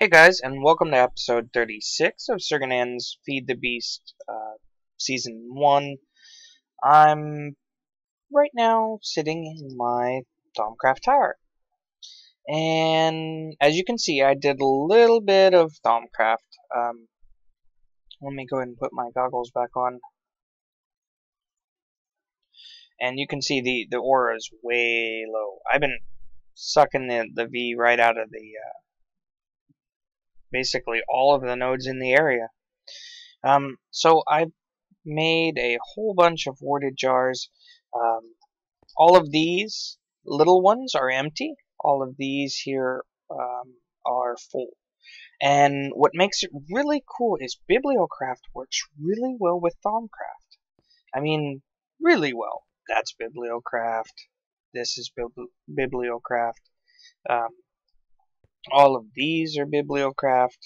Hey guys, and welcome to episode 36 of Sirganan's Feed the Beast Season 1. I'm right now sitting in my Thaumcraft tower. And as you can see, I did a little bit of Thaumcraft. Let me go ahead and put my goggles back on. And you can see the aura is way low. I've been sucking the V right out of the basically all of the nodes in the area. So I've made a whole bunch of warded jars. All of these little ones are empty. All of these here are full. And what makes it really cool is Bibliocraft works really well with Thaumcraft. I mean, really well. That's Bibliocraft. This is Bibliocraft. All of these are Bibliocraft.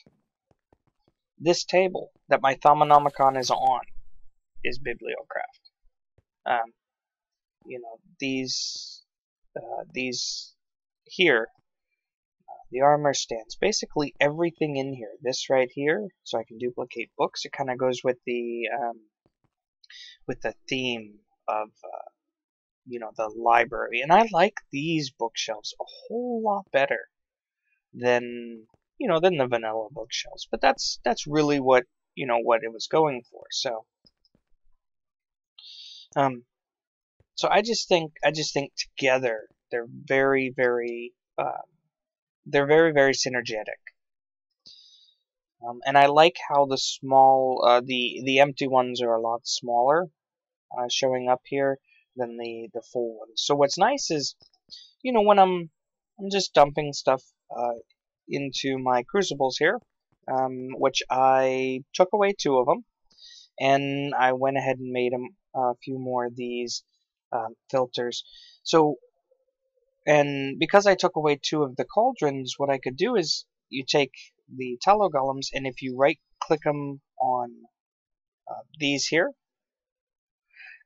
This table that my Thaumonomicon is on is Bibliocraft. These here, the armor stands. Basically everything in here. This right here, so I can duplicate books. It kind of goes with the theme of the library, and I like these bookshelves a whole lot better than than the vanilla bookshelves. But that's really what what it was going for. So so I just think together they're very synergetic. And I like how the small the empty ones are a lot smaller showing up here than the full ones. So what's nice is when I'm just dumping stuff into my crucibles here, which I took away 2 of them, and I went ahead and made a few more of these filters. So, and because I took away 2 of the cauldrons, what I could do is you take the tallow golems, and if you right click them on these here,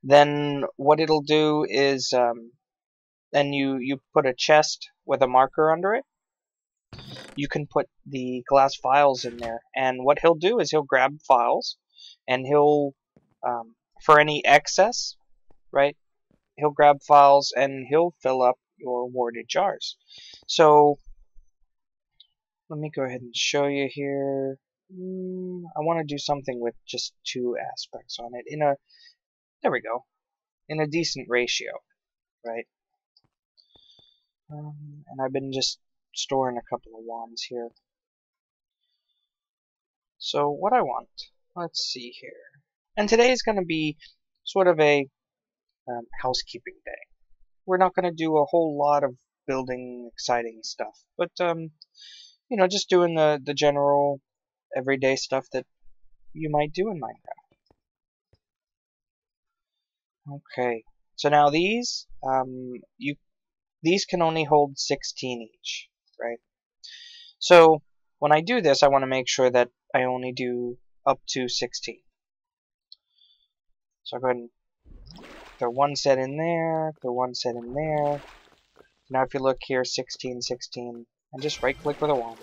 then what it'll do is then you put a chest with a marker under it. You can put the glass vials in there, and what he'll do is he'll grab files, and he'll for any excess, right, he'll grab files and he'll fill up your warded jars. So let me go ahead and show you here. I want to do something with just 2 aspects on it there we go, in a decent ratio, right? And I've been just storing a couple of wands here. So what I want, let's see here. And today is going to be sort of a housekeeping day. We're not going to do a whole lot of building exciting stuff, but just doing the general everyday stuff that you might do in Minecraft. Okay, so now these these can only hold 16 each, right? So when I do this, I want to make sure that I only do up to 16. So I'll go ahead and throw 1 set in there, throw 1 set in there. Now if you look here, 16, 16, and just right click with a wand,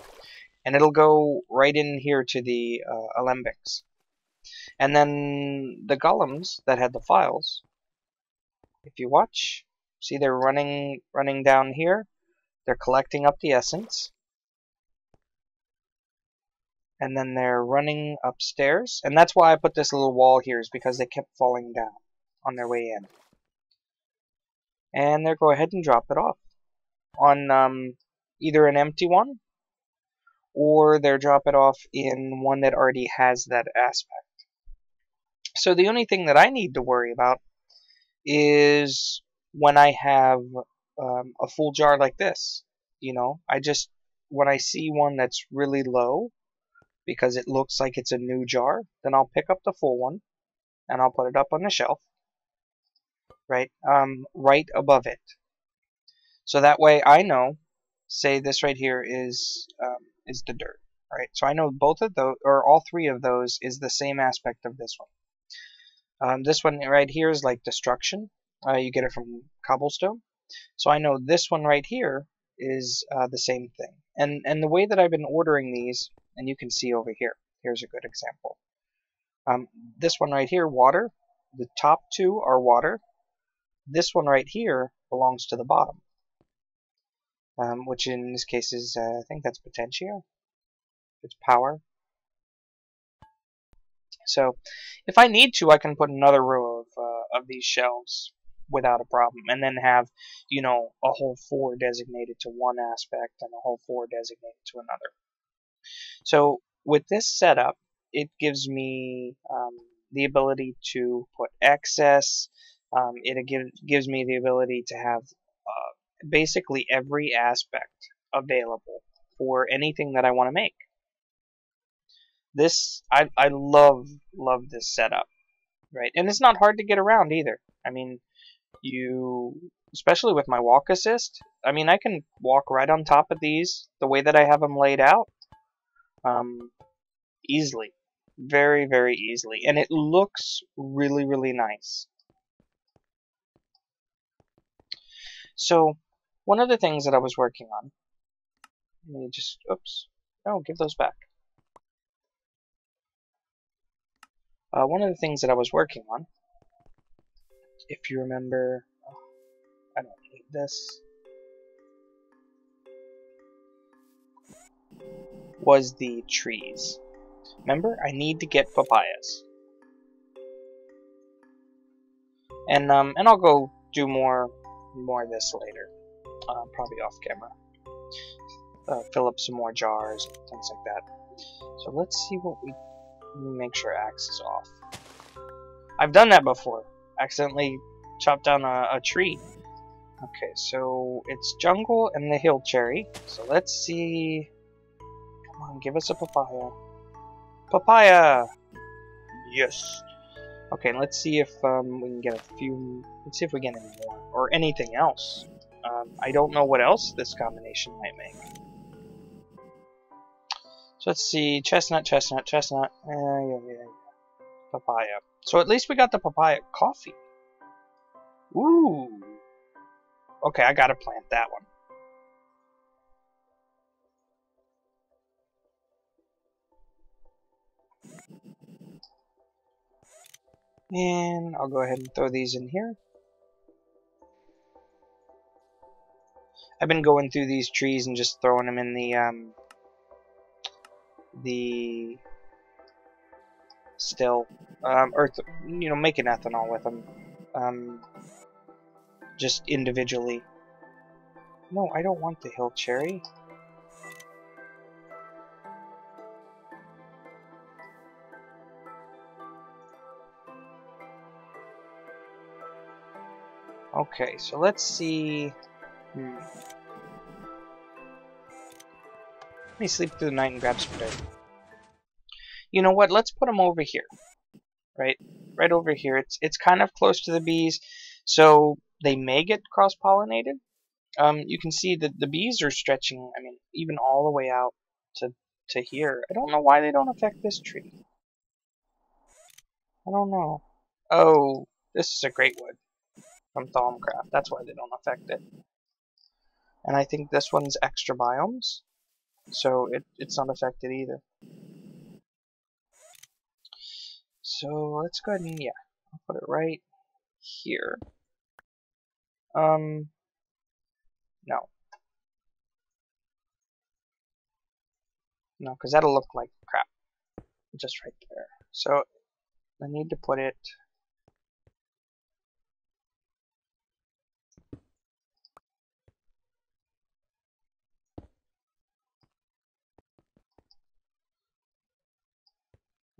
and it'll go right in here to the alembics. And then the golems that had the files, if you watch, see they're running down here. They're collecting up the essence, and then they're running upstairs. And that's why I put this little wall here, is because they kept falling down on their way in. And they'll go ahead and drop it off on either an empty one, or they'll drop it off in one that already has that aspect. So the only thing that I need to worry about is when I have a full jar like this. When I see one that's really low, because it looks like it's a new jar, then I'll pick up the full one and I'll put it up on the shelf, right above it. So that way I know, say this right here is the dirt, right? So I know both of those, or all 3 of those, is the same aspect of this one. This one right here is like destruction. You get it from cobblestone. So I know this one right here is the same thing. And the way that I've been ordering these, and you can see over here, here's a good example. This one right here, water. The top two are water. This one right here belongs to the bottom, which in this case is, I think that's potentio. It's power. So if I need to, I can put another row of these shelves without a problem, and then have, you know, a whole 4 designated to one aspect and a whole 4 designated to another. So with this setup, it gives me the ability to put excess. Gives me the ability to have basically every aspect available for anything that I want to make. I love this setup, right? And it's not hard to get around either. I mean, especially with my walk assist, I mean, I can walk right on top of these the way that I have them laid out, easily, very, very easily, and it looks really, really nice. So one of the things that I was working on, let me just, oops, no, give those back. One of the things that I was working on, if you remember, I don't need this, was the trees. Remember, I need to get papayas. And I'll go do more of this later, probably off camera. Fill up some more jars and things like that. So let's see what let me make sure axe is off. I've done that before. Accidentally chopped down a tree. Okay, so it's jungle and the hill cherry. So let's see. Come on, give us a papaya. Papaya! Yes! Okay, let's see if we can get a few. Let's see if we get any more. Or anything else. I don't know what else this combination might make. So let's see. Chestnut, chestnut, chestnut. Yeah. Papaya. So at least we got the papaya. Coffee. Ooh. Okay, I gotta plant that one. And I'll go ahead and throw these in here. I've been going through these trees and just throwing them in the still, you know, making ethanol with them, just individually. No, I don't want the hill cherry. Okay, so let's see. Let me sleep through the night and grab some dirt. You know what? Let's put them over here. Right over here. It's kind of close to the bees, so they may get cross-pollinated. You can see that the bees are stretching, I mean, even all the way out to here. I don't know why they don't affect this tree. I don't know. Oh, this is a great wood from Thaumcraft. That's why they don't affect it. And I think this one's extra biomes, so it's not affected either. So let's go ahead and, yeah, I'll put it right here. No. No, because that'll look like crap. Just right there. So I need to put it.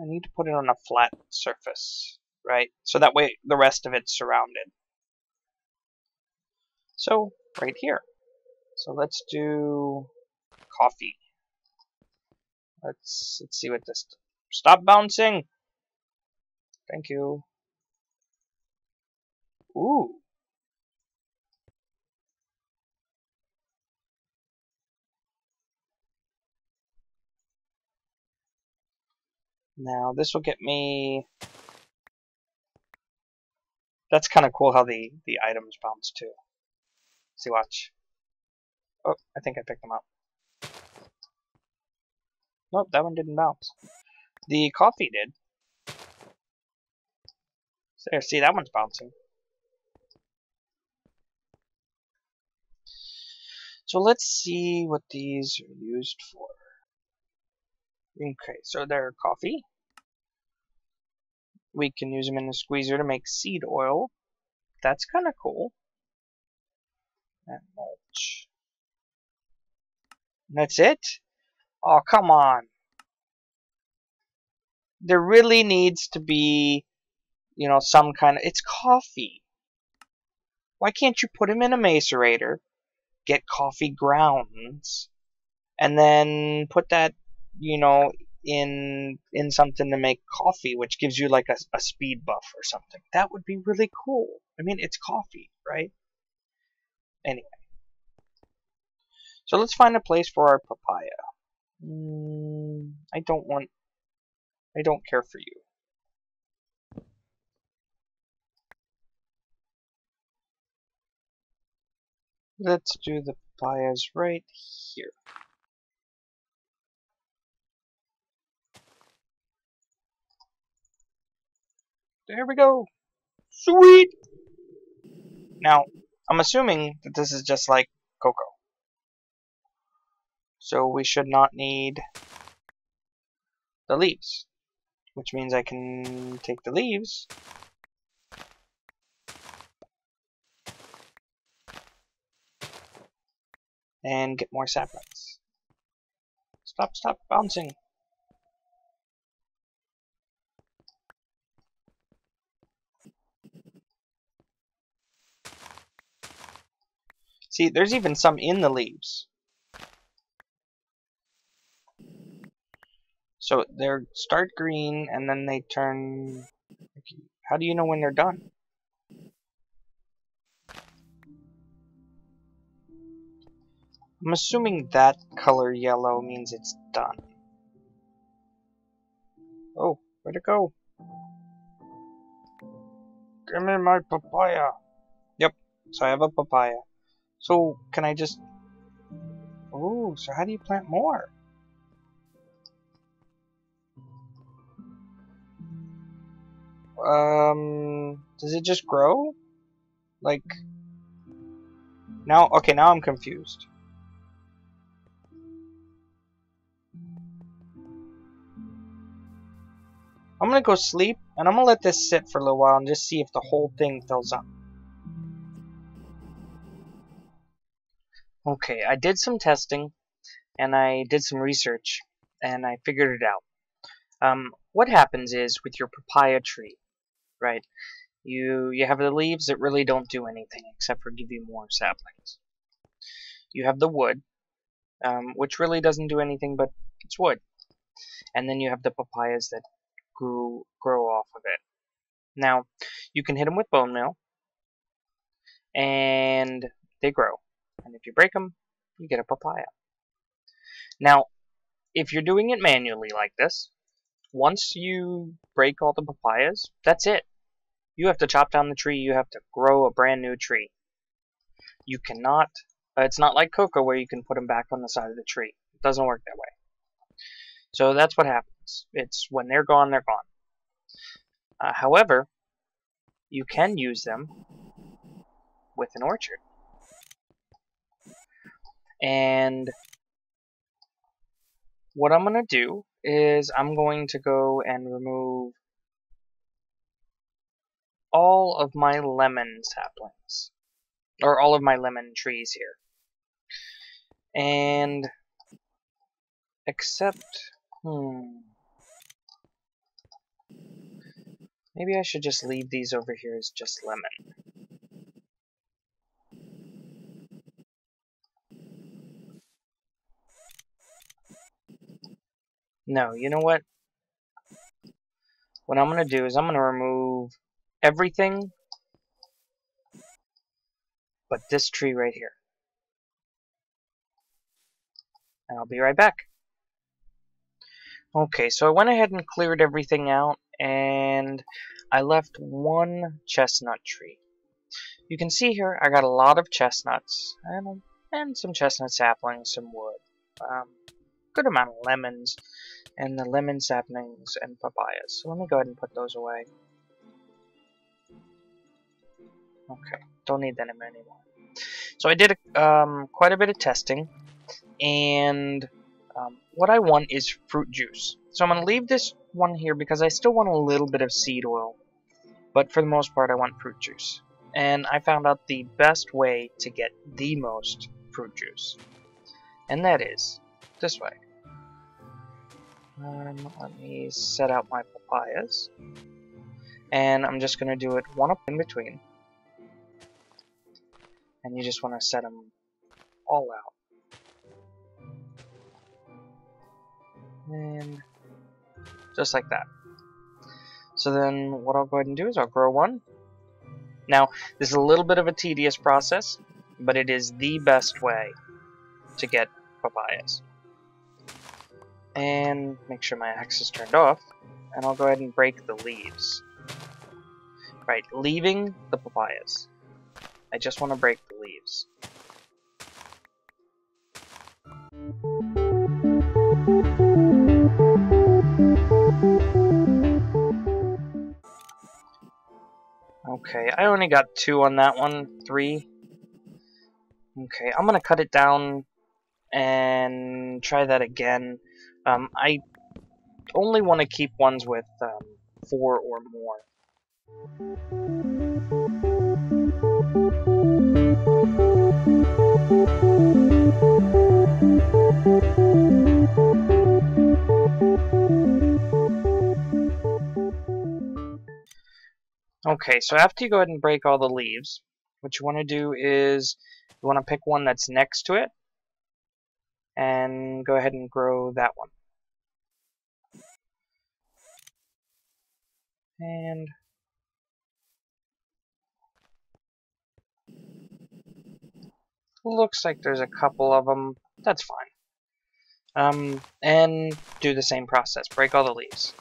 I need to put it on a flat surface, right? So that way the rest of it's surrounded. So right here. So let's do coffee. Let's see what this. Stop bouncing. Thank you. Ooh. Now this will get me. That's kind of cool how the items bounce too. See, watch. Oh, I think I picked them up. Nope, that one didn't bounce. The coffee did. There, see, that one's bouncing. So let's see what these are used for. Okay, so they're coffee. We can use them in a squeezer to make seed oil. That's kind of cool. And mulch. That's it? Oh, come on. There really needs to be, you know, some kind of... It's coffee. Why can't you put them in a macerator, get coffee grounds, and then put that, you know, in something to make coffee, which gives you like a speed buff or something. That would be really cool. I mean, it's coffee, right? Anyway. So let's find a place for our papaya. I don't care for you. Let's do the papayas right here. There we go. Sweet! Now, I'm assuming that this is just like cocoa. So we should not need the leaves, which means I can take the leaves and get more saplings. Stop bouncing. See, there's even some in the leaves. So they start green and then they turn... How do you know when they're done? I'm assuming that color yellow means it's done. Oh, where'd it go? Give me my papaya. Yep, so I have a papaya. So, can I just... Oh, so how do you plant more? Does it just grow? Like... Now, okay, now I'm confused. I'm gonna go sleep, and I'm gonna let this sit for a little while and just see if the whole thing fills up. Okay, I did some testing, and I did some research, and I figured it out. What happens is, with your papaya tree, right, you have the leaves that really don't do anything except for give you more saplings. You have the wood, which really doesn't do anything, but it's wood. And then you have the papayas that grow off of it. Now, you can hit them with bone meal, and they grow. And if you break them, you get a papaya. Now, if you're doing it manually like this, once you break all the papayas, that's it. You have to chop down the tree. You have to grow a brand new tree. You cannot... it's not like cocoa where you can put them back on the side of the tree. It doesn't work that way. So that's what happens. It's when they're gone, they're gone. However, you can use them with an orchard. And what I'm going to do is I'm going to go and remove all of my lemon saplings. Or all of my lemon trees here. And except... Maybe I should just leave these over here as just lemon. No, you know what? What I'm going to do is I'm going to remove everything but this tree right here. And I'll be right back. Okay, so I went ahead and cleared everything out, and I left one chestnut tree. You can see here I got a lot of chestnuts, and and some chestnut saplings, some wood. Good amount of lemons, and the lemon saplings and papayas. So let me go ahead and put those away. Okay, don't need them anymore. So I did quite a bit of testing, and what I want is fruit juice. So I'm going to leave this one here because I still want a little bit of seed oil, but for the most part I want fruit juice. And I found out the best way to get the most fruit juice, and that is this way. Let me set out my papayas, and I'm just going to do it one up in between, and you just want to set them all out, and just like that. So then what I'll go ahead and do is I'll grow one. Now this is a little bit of a tedious process, but it is the best way to get papayas. And make sure my axe is turned off, and I'll go ahead and break the leaves. Right, leaving the papayas. I just want to break the leaves. Okay, I only got 2 on that one, 3. Okay, I'm gonna cut it down and try that again. I only want to keep ones with 4 or more. Okay, so after you go ahead and break all the leaves, what you want to do is you want to pick one that's next to it and go ahead and grow that one. And looks like there's a couple of them. That's fine. And do the same process. Break all the leaves.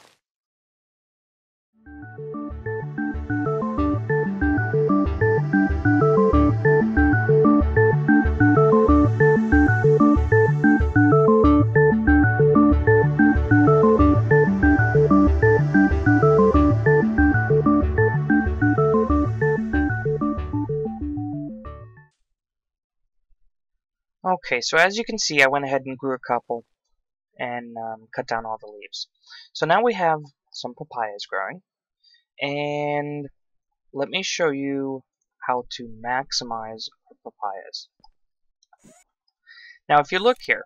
Okay, so as you can see, I went ahead and grew a couple and cut down all the leaves. So now we have some papayas growing, and let me show you how to maximize our papayas. Now if you look here,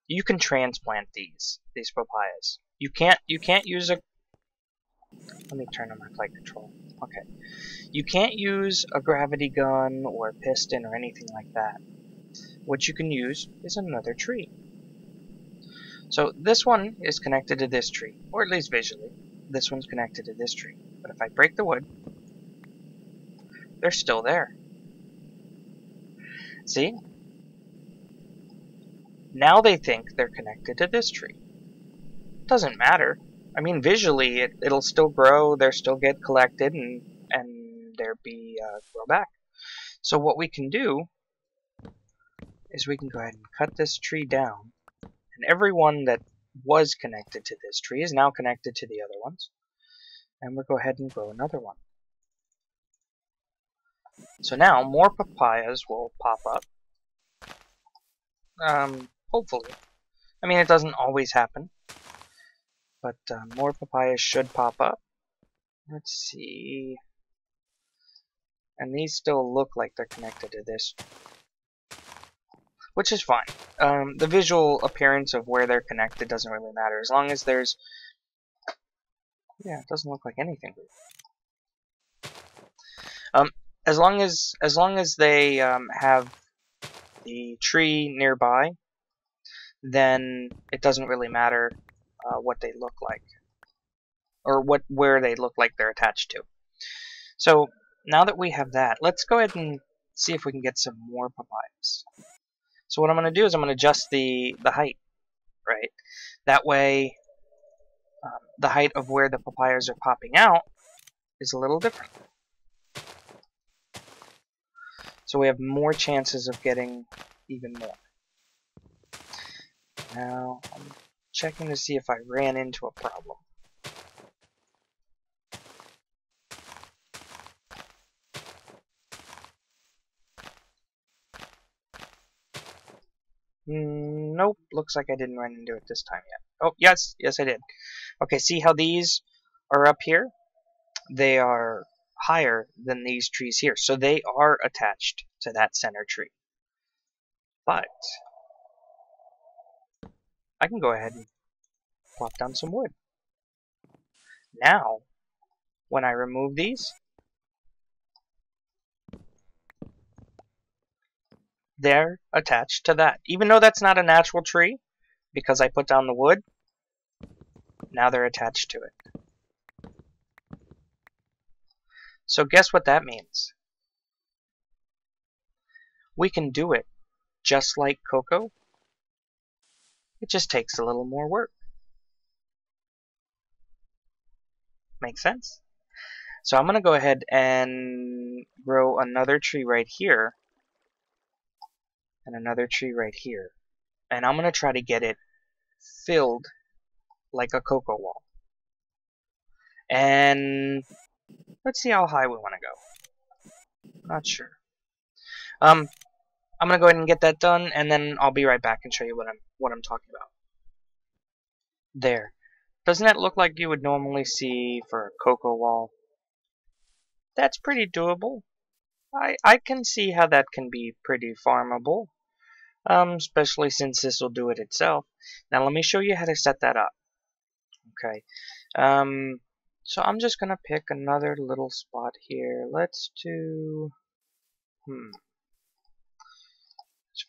you can transplant these papayas. You can't use a, let me turn on my flight control. Okay. You can't use a gravity gun or a piston or anything like that. What you can use is another tree. So this one is connected to this tree, or at least visually. This one's connected to this tree. But if I break the wood, they're still there. See? Now they think they're connected to this tree. Doesn't matter. I mean, visually, it'll still grow, they'll still get collected, and there be grow back. So what we can do is we can go ahead and cut this tree down, and every one that was connected to this tree is now connected to the other ones, and we'll go ahead and grow another one. So now more papayas will pop up. Hopefully. I mean, it doesn't always happen, but more papayas should pop up. Let's see. And these still look like they're connected to this, which is fine. The visual appearance of where they're connected doesn't really matter, as long as there's, yeah, it doesn't look like anything. As long as they have the tree nearby, then it doesn't really matter what they look like, or where they look like they're attached to. So now that we have that, let's go ahead and see if we can get some more papayas. So what I'm going to do is I'm going to adjust the height, right? That way, the height of where the papayas are popping out is a little different. So we have more chances of getting even more. Now, I'm checking to see if I ran into a problem. Nope, looks like I didn't run into it this time yet. Oh, yes, I did. Okay, see how these are up here? They are higher than these trees here, so they are attached to that center tree. But I can go ahead and plop down some wood. Now, when I remove these, they're attached to that. Even though that's not a natural tree, because I put down the wood, now they're attached to it. So guess what that means? We can do it just like cocoa. It just takes a little more work. Make sense? So I'm going to go ahead and grow another tree right here and another tree right here. And I'm going to try to get it filled like a cocoa wall. And let's see how high we want to go. Not sure. I'm going to go ahead and get that done, and then I'll be right back and show you what I'm talking about. There. Doesn't that look like you would normally see for a cocoa wall? That's pretty doable. I can see how that can be pretty farmable. Especially since this will do it itself. Now let me show you how to set that up. Okay. So I'm just gonna pick another little spot here. Let's do let's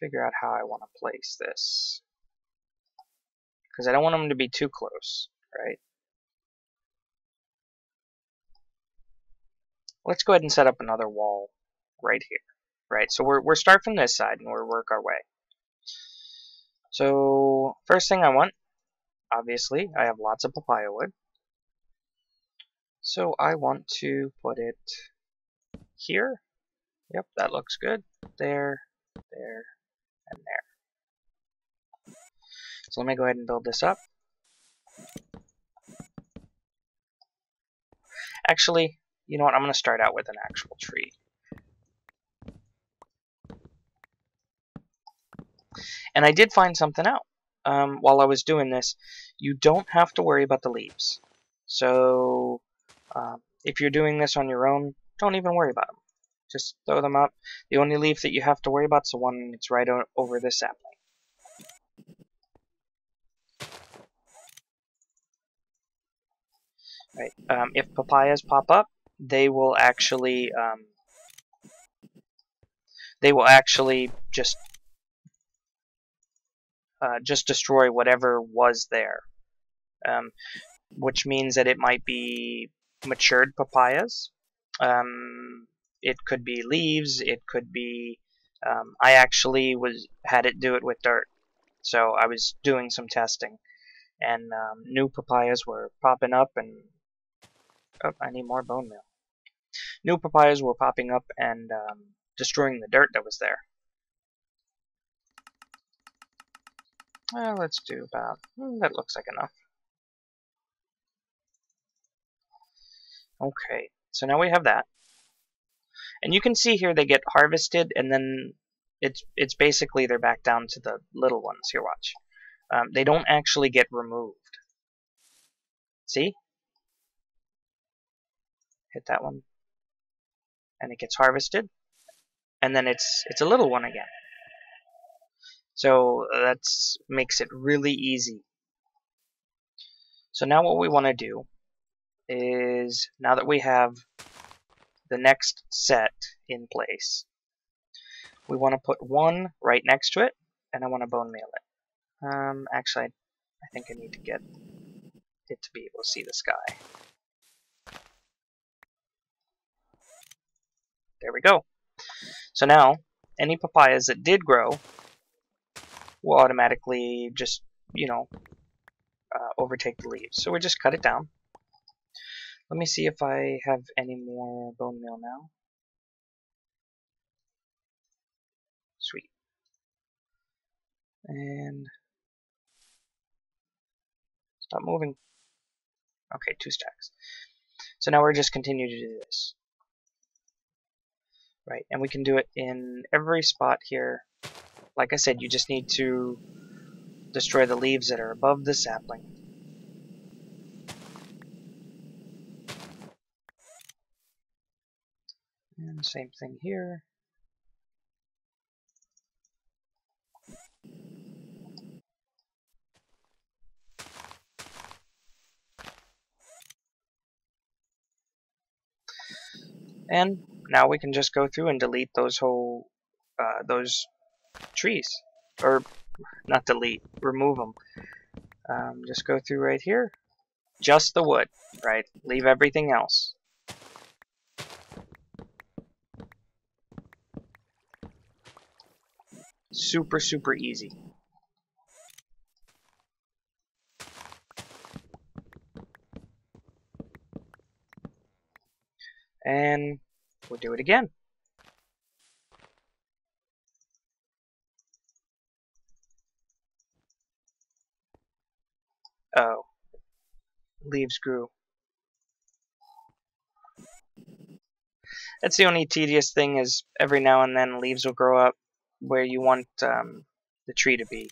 figure out how I want to place this. Because I don't want them to be too close, right? Let's go ahead and set up another wall right here. Right, so we're start from this side and we'll work our way. So first thing I want, obviously, I have lots of papaya wood. So I want to put it here. Yep, that looks good. There, there, and there. So let me go ahead and build this up. Actually, you know what? I'm going to start out with an actual tree. And I did find something out. While I was doing this, you don't have to worry about the leaves. So if you're doing this on your own, don't even worry about them. Just throw them up. The only leaf that you have to worry about is the one that's right over this sapling. Right. If papayas pop up, they will actually just destroy whatever was there. Which means that it might be matured papayas. It could be leaves. It could be. I actually had it do it with dirt, so I was doing some testing, and new papayas were popping up, and I need more bone meal. New papayas were popping up and destroying the dirt that was there. Well, let's do about. That looks like enough. Okay, so now we have that. And you can see here they get harvested, and then it's basically they're back down to the little ones. Here, watch. They don't actually get removed. See? Hit that one. And it gets harvested. And then it's a little one again. So that makes it really easy. So now what we want to do is, now that we have the next set in place, we want to put one right next to it, and I want to bone meal it. Actually, I think I need to get it to be able to see the sky. There we go. So now, any papayas that did grow will automatically just, overtake the leaves. So we just cut it down. Let me see if I have any more bone meal now. And stop moving. Okay, 2 stacks. So now we're just continue to do this. Right, and we can do it in every spot here. Like I said, you just need to destroy the leaves that are above the sapling. And same thing here. And now we can just go through and delete those those trees. Or, not delete, remove them. Just go through right here. Just the wood, right? Leave everything else. Super, super easy. And we'll do it again. Oh, leaves grew. That's the only tedious thing, is every now and then leaves will grow up where you want the tree to be.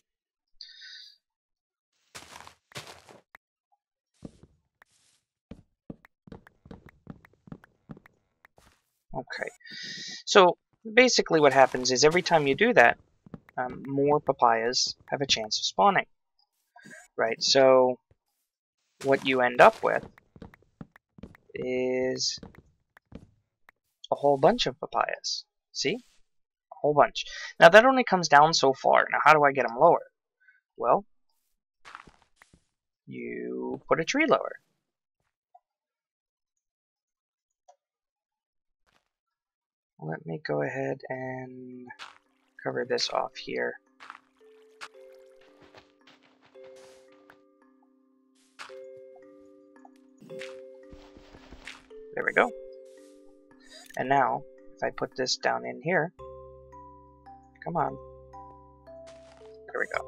Okay, so basically what happens is every time you do that, more papayas have a chance of spawning. Right, so what you end up with is a whole bunch of papayas. See? A whole bunch. Now that only comes down so far. Now how do I get them lower? Well, you put a tree lower. Let me go ahead and cover this off here. There we go. And now, if I put this down in here, come on. There we go.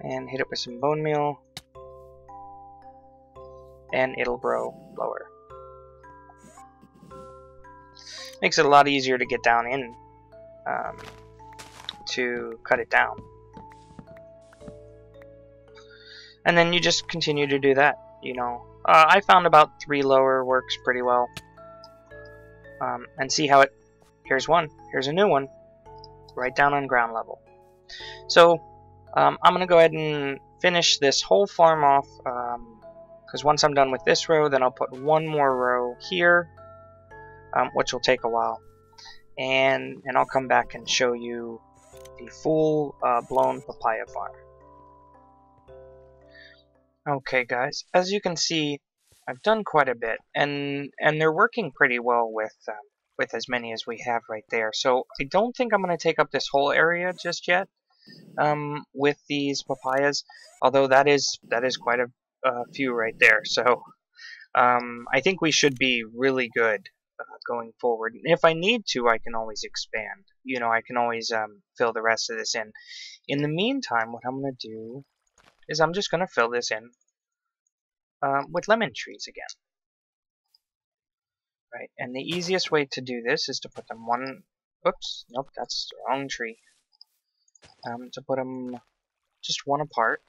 And hit it with some bone meal, and it'll grow lower. Makes it a lot easier to get down in to cut it down. And then you just continue to do that, you know. I found about 3 lower works pretty well. And see how it, here's one, here's a new one, right down on ground level. So I'm going to go ahead and finish this whole farm off, because once I'm done with this row, then I'll put one more row here, which will take a while. And I'll come back and show you the full blown papaya farm. Okay guys, as you can see, I've done quite a bit, and they're working pretty well with as many as we have right there. So I don't think I'm going to take up this whole area just yet with these papayas, although that is quite a few right there. So I think we should be really good going forward. And if I need to, I can always expand. You know, I can always fill the rest of this in. In the meantime, what I'm going to do is I'm just going to fill this in with lemon trees again. Right, and the easiest way to do this is to put them one, oops, nope, that's the wrong tree. To put them just one apart.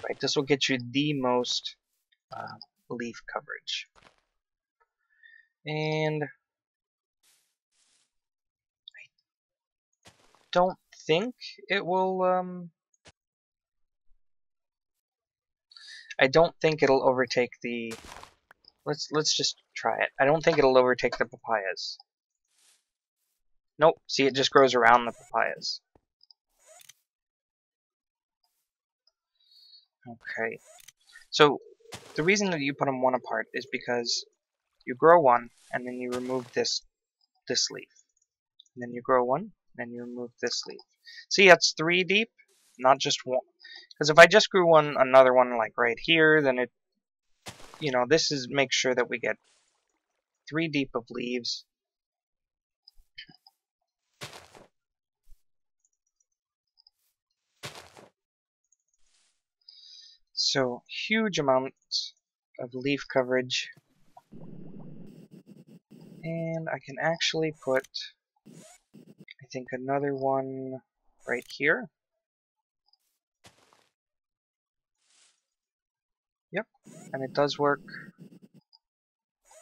Right, this will get you the most leaf coverage. And I don't think it will, I don't think it'll overtake the, let's just try it. I don't think it'll overtake the papayas. Nope, see, it just grows around the papayas. Okay, so the reason that you put them one apart is because you grow one, and then you remove this leaf. And then you grow one, and then you remove this leaf. See, that's 3 deep, not just one. Because if I just grew another one like right here, then it, you know, this is, make sure that we get 3 deep of leaves. So, huge amount of leaf coverage. And I can actually put, I think, another one right here. Yep, and it does work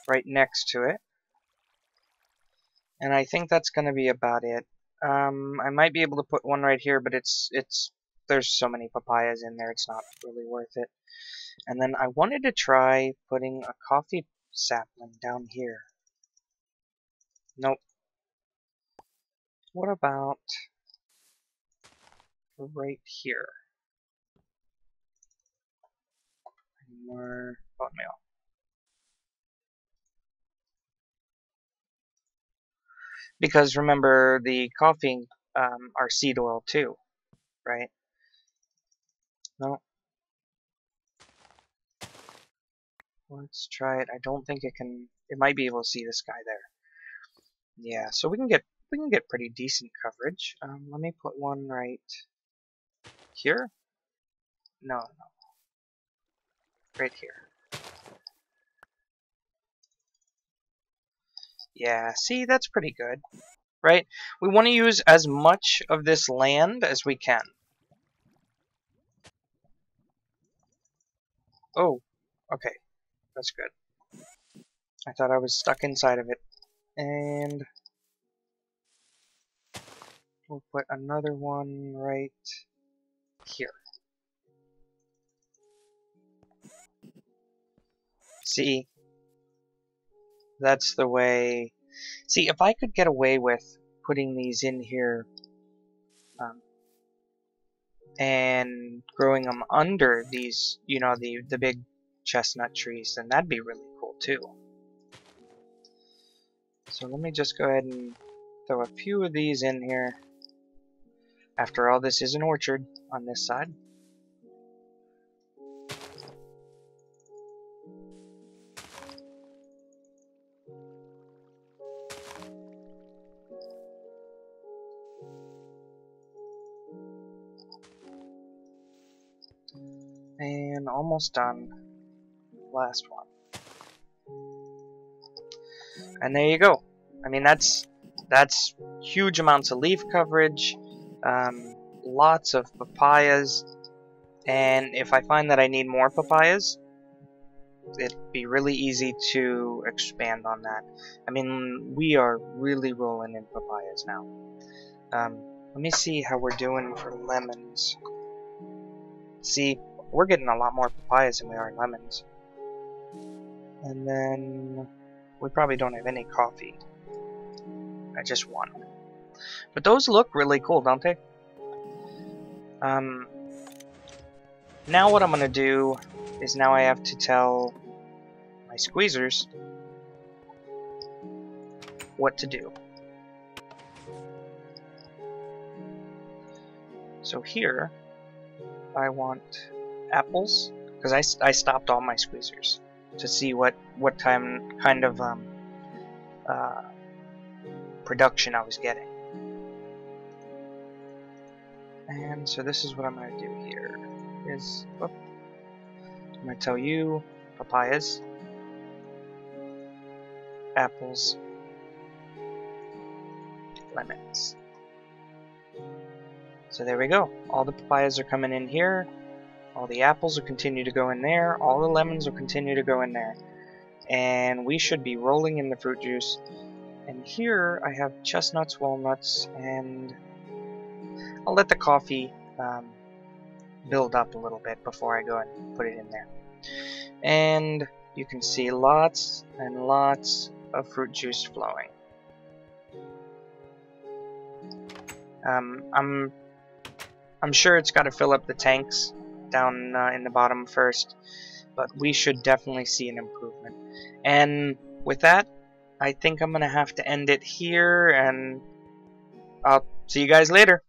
right next to it. And I think that's going to be about it. I might be able to put one right here, but there's so many papayas in there, it's not really worth it. And then I wanted to try putting a coffee sapling down here. Nope. What about right here? More bone meal. Because remember, the coffee are seed oil too, right? No. Let's try it. I don't think it can. It might be able to see this guy there. Yeah, so we can get pretty decent coverage. Let me put one right here. No, right here. Yeah, see, that's pretty good, right? We want to use as much of this land as we can. Oh, okay, that's good. I thought I was stuck inside of it. And we'll put another one right here. See, that's the way. See, if I could get away with putting these in here and growing them under these, you know, the big chestnut trees, then that'd be really cool too. So let me just go ahead and throw a few of these in here. After all, this is an orchard on this side. And almost done. Last one. And there you go. I mean, that's huge amounts of leaf coverage, lots of papayas, and if I find that I need more papayas, it'd be really easy to expand on that. I mean, we are really rolling in papayas now. Let me see how we're doing for lemons. See, we're getting a lot more papayas than we are lemons. And then we probably don't have any coffee. I just one. But those look really cool, don't they? Now what I'm going to do is now I have to tell my squeezers what to do. So here, I want apples, because I stopped all my squeezers to see what kind of production I was getting. And so this is what I'm going to do here. I'm going to tell you papayas, apples, lemons. So there we go. All the papayas are coming in here. All the apples will continue to go in there. All the lemons will continue to go in there. And we should be rolling in the fruit juice. And here I have chestnuts, walnuts, and I'll let the coffee build up a little bit before I go and put it in there. And you can see lots and lots of fruit juice flowing. I'm sure it's got to fill up the tanks down in the bottom first, but we should definitely see an improvement. And with that, I think I'm going to have to end it here, and I'll see you guys later.